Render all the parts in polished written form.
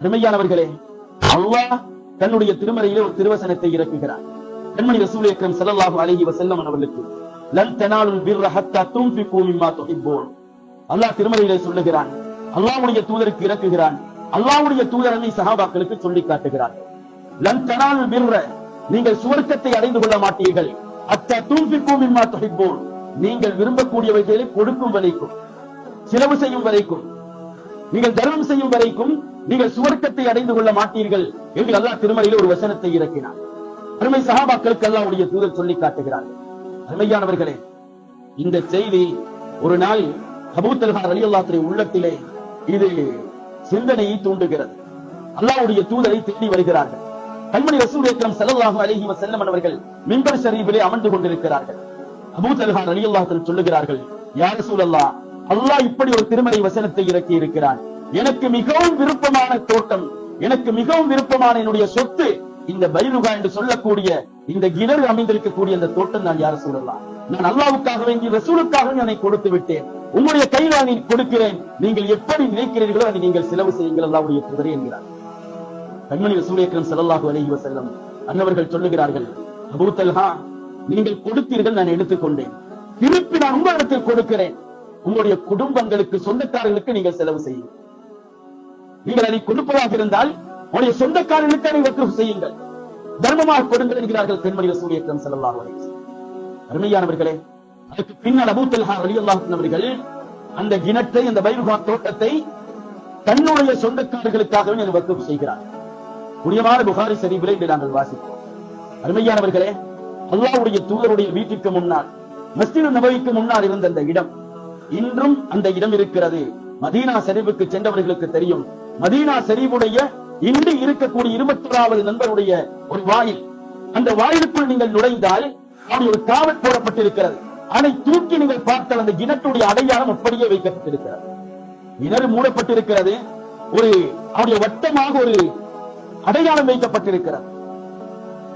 அருமையானவர்களே, அல்லாஹ் தன்னுடைய திருமறையிலே ஒரு திருவசனத்தை இறக்குகிறார். கண்மணி ரசூல் அக்ரம் ஸல்லல்லாஹு அலைஹி வஸல்லம் அவர்களுக்கு லன் தனாலுல் பிர்ர ஹத்தா துன்ஃபிகு மிம்மா துஹிப்பூன் அல்லாஹ் திருமறையிலே சொல்லுகிறான். அல்லாஹ்வுடைய தூதருக்கு இறக்குகிறான். அல்லாஹ்வுடைய தூதரை சஹாபாக்களுக்கு சொல்லி காட்டுகிறார். லன் தனாலுல் பிர்ர, நீங்கள் சுவர்க்கத்தை அடைந்து கொள்ள மாட்டீர்கள், ஹத்தா துன்ஃபிகு மிம்மா துஹிப்பூன், நீங்கள் விரும்பக்கூடியவைகளை கொடுக்கும் வரைக்கும், செலவு செய்யும் வரைக்கும், நீங்கள் தர்மம் செய்யும் வரைக்கும் நீங்கள் சுவர்க்கத்தை அடைந்து கொள்ள மாட்டீர்கள் என்று அல்லாஹ் திருமறையில் ஒரு வசனத்தை இறக்கினார். அருமை சஹாபாக்களுக்கு அல்லாஹ்வுடைய தூதர் சொல்லி காட்டுகிறார்கள். அருமையானவர்களே, இந்த செய்தி ஒரு நாள் அபூ தல்ஹா ரலியல்லாஹு அன்ஹு உள்ளத்திலே இது சிந்தனையை தூண்டுகிறது. அல்லாஹ்வுடைய தூதரை தேடி வருகிறார்கள். கண்மணி ரசூல் அக்ரம் ஸல்லல்லாஹு அலைஹி வஸல்லம் அவர்கள் மிம்பர் ஷரீஃபிலே அமர்ந்து கொண்டிருக்கிறார்கள். அபூ தல்ஹா ரலியல்லாஹு அன்ஹு சொல்லுகிறார்கள், யா ரசூலல்லாஹ், அல்லாஹ் இப்படி ஒரு திருமறை வசனத்தை இறக்கி இருக்கிறான். எனக்கு மிகவும் விருப்பமான தோட்டம், எனக்கு மிகவும் விருப்பமான என்னுடைய சொத்து இந்த பைருகா என்று சொல்லக்கூடிய இந்த கிணறு அமைந்திருக்கக்கூடிய இந்த தோட்டம் நான் யார சொல்லலாம். நான் அல்லாஹ்வுக்காக வேண்டி ரசூலுக்காக நான் கொடுத்து விட்டேன். உங்களுடைய கையில் நான் கொடுக்கிறேன். நீங்கள் எப்படி நினைக்கிறீர்களோ அதை நீங்கள் செலவு செய்யுங்கள் அல்லாஹ்வுடைய தூதரே என்கிறார். கண்மணி ரசூல் அக்ரம் ஸல்லல்லாஹு அலைஹி வஸல்லம் அன்னவர்கள் சொல்லுகிறார்கள், அபூ தல்ஹா, நீங்கள் கொடுத்தீர்கள், நான் எடுத்துக்கொண்டேன். திருப்பி நான் உங்களிடத்தில் கொடுக்கிறேன். உங்களுடைய குடும்பங்களுக்கு, சொந்தக்காரர்களுக்கு நீங்கள் செலவு செய்யுங்கள். நீங்கள் அதை கொடுப்பதாக இருந்தால் உங்களுடைய சொந்தக்காரர்களுக்கு அதை வக்ஃப் செய்யுங்கள், தர்மமாக கொடுங்கள் என்கிறார்கள் கண்மணி ரசூல் அக்ரம் ஸல்லல்லாஹு அலைஹி வஸல்லம். அருமையானவர்களே, அதுக்கு பின்னால் அபூ தல்ஹா ரலியல்லாஹு அன்ஹு அவர்கள் அந்த கிணற்றை, அந்த பைருகா தோட்டத்தை தன்னுடைய சொந்தக்காரர்களுக்காகவே வக்ஃப் செய்கிறார். புனிதமான புகாரி ஷரீஃபிலே இதை நாங்கள் வாசிப்போம். அருமையானவர்களே, அல்லாஹ்வுடைய தூதருடைய வீட்டிற்கு முன்னால், மஸ்ஜித் நபவிக்கு முன்னால் இருந்த அந்த இடம் இன்றும் அந்த இடம் இருக்கிறது. மதீனா ஷரீஃபுக்கு சென்றவர்களுக்கு தெரியும். மதீனா ஷரீஃபுடைய இன்று இருக்கக்கூடிய 21வது நண்பருடைய ஒரு வாயில், அந்த வாயிலுக்குள் நீங்கள் நுழைந்தால் அப்படி ஒரு காவல் போடப்பட்டிருக்கிறது. அதை தூக்கி நீங்கள் பார்த்தால் அந்த கிணற்றுடைய அடையாளம் அப்படியே வைக்கப்பட்டிருக்கிறது. கிணறு மூடப்பட்டிருக்கிறது, ஒரு அவருடைய வட்டமாக ஒரு அடையாளம் வைக்கப்பட்டிருக்கிறது.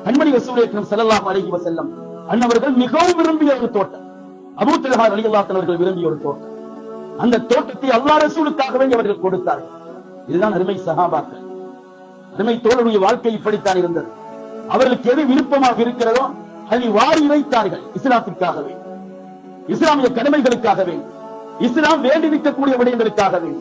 கண்மணி ரசூல் அக்ரம் ஸல்லல்லாஹு அலைஹி வஸல்லம் அன்னவர்கள் மிகவும் விரும்பிய ஒரு தோட்டம், அபூ தல்ஹா ரலியல்லாஹு அன்ஹு அவர்கள் விரும்பிய ஒரு தோட்டம். அந்த தோட்டத்தை அல்லாஹ் ரசூலுக்காகவே அவர்கள் கொடுத்தார்கள். இதுதான் அருமை சஹாபாக்கள், அருமை தோழருடைய வாழ்க்கை இப்படித்தான் இருந்தது. அவர்களுக்கு எது விருப்பமாக இருக்கிறதோ அதை வாரி இறைத்தார்கள். இஸ்லாத்திற்காகவே, இஸ்லாமிய கடமைகளுக்காகவே, இஸ்லாம் வேண்டி நிற்கக்கூடிய விடயங்களுக்காகவே.